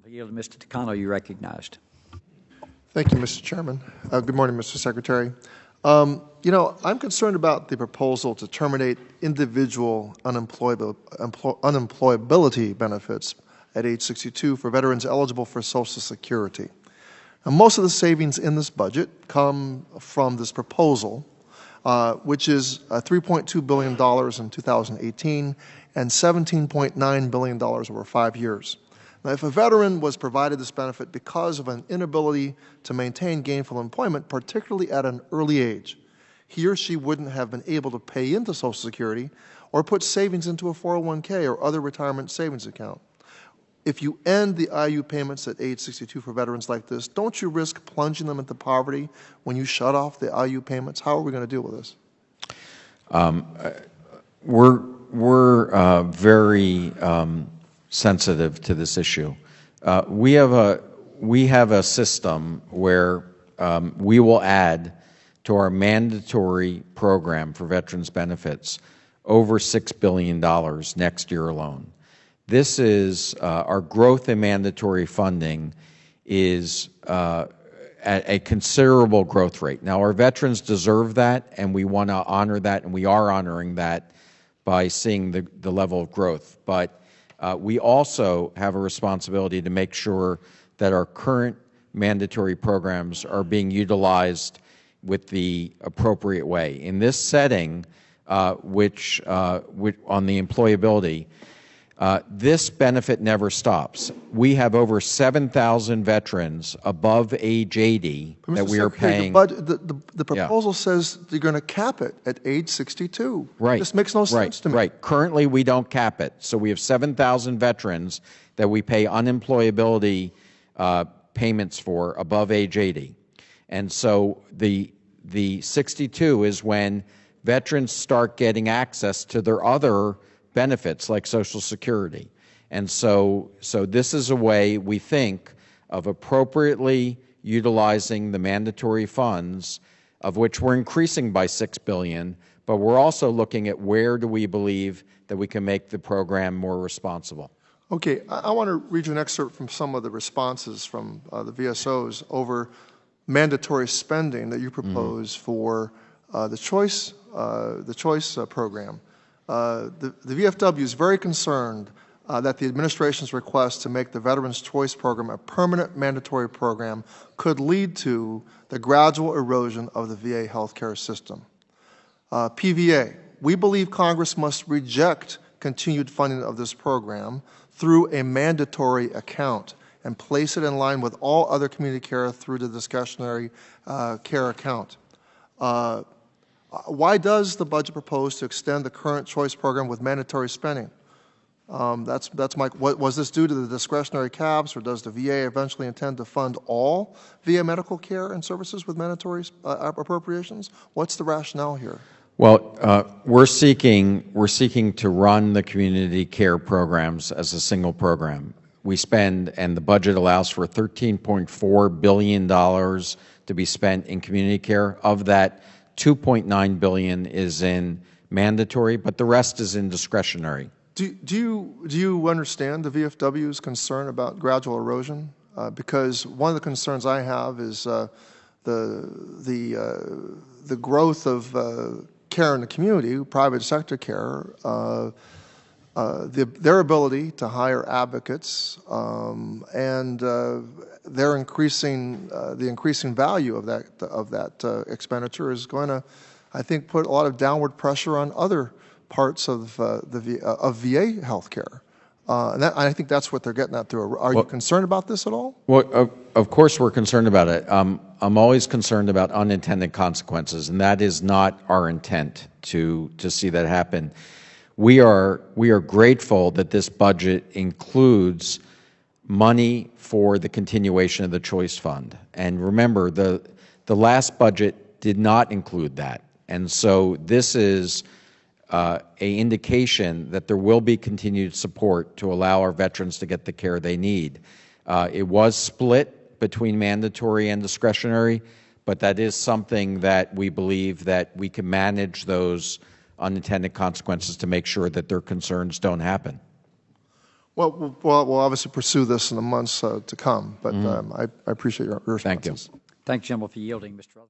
I yield to Mr. Takano, you recognized. Thank you, Mr. Chairman. Good morning, Mr. Secretary. I'm concerned about the proposal to terminate individual unemployability benefits at age 62 for veterans eligible for Social Security. Now, most of the savings in this budget come from this proposal, which is $3.2 billion in 2018 and $17.9 billion over 5 years. Now, if a veteran was provided this benefit because of an inability to maintain gainful employment, particularly at an early age, he or she wouldn't have been able to pay into Social Security or put savings into a 401k or other retirement savings account. If you end the IU payments at age 62 for veterans like this, don't you risk plunging them into poverty when you shut off the IU payments? How are we going to deal with this? We're very sensitive to this issue. We have a system where we will add to our mandatory program for veterans benefits over $6 billion next year alone. This is our growth in mandatory funding is at a considerable growth rate. Now, our veterans deserve that, and we want to honor that, and we are honoring that by seeing the level of growth. But we also have a responsibility to make sure that our current mandatory programs are being utilized with the appropriate way. In this setting, which on the employability, this benefit never stops. We have over 7,000 veterans above age 80 that we are paying. The proposal says you're going to cap it at age 62. Right. This makes no sense to me. Right. Currently, we don't cap it. So we have 7,000 veterans that we pay unemployability payments for above age 80. And so the 62 is when veterans start getting access to their other benefits like Social Security. And so this is a way, we think, of appropriately utilizing the mandatory funds, of which we're increasing by $6 billion, but we're also looking at where do we believe that we can make the program more responsible. Okay, I want to read you an excerpt from some of the responses from the VSOs over mandatory spending that you propose for the choice program. The VFW is very concerned that the administration's request to make the Veterans Choice Program a permanent mandatory program could lead to the gradual erosion of the VA healthcare system. PVA, we believe Congress must reject continued funding of this program through a mandatory account and place it in line with all other community care through the discretionary care account. Why does the budget propose to extend the current choice program with mandatory spending? Was this due to the discretionary caps, or does the VA eventually intend to fund all VA medical care and services with mandatory appropriations? What's the rationale here? Well, we're seeking to run the community care programs as a single program. We spend, and the budget allows for $13.4 billion to be spent in community care. Of that, $2.9 billion is in mandatory, but the rest is in discretionary. Do you understand the VFW's concern about gradual erosion? Because one of the concerns I have is the growth of care in the community, private sector care, their ability to hire advocates, and their the increasing value of that expenditure is going to, I think, put a lot of downward pressure on other parts of VA healthcare. And I think that's what they're getting at through. Are you concerned about this at all? Well, of course we're concerned about it. I'm always concerned about unintended consequences, and that is not our intent to see that happen. We are grateful that this budget includes money for the continuation of the Choice Fund. And remember, the last budget did not include that. And so this is an indication that there will be continued support to allow our veterans to get the care they need. It was split between mandatory and discretionary, but that is something that we believe that we can manage those unintended consequences to make sure that their concerns don't happen. Well, we'll obviously pursue this in the months to come, but I appreciate your responses. Thank you. Thank you, gentlemen, for yielding, Mr. Rutherford.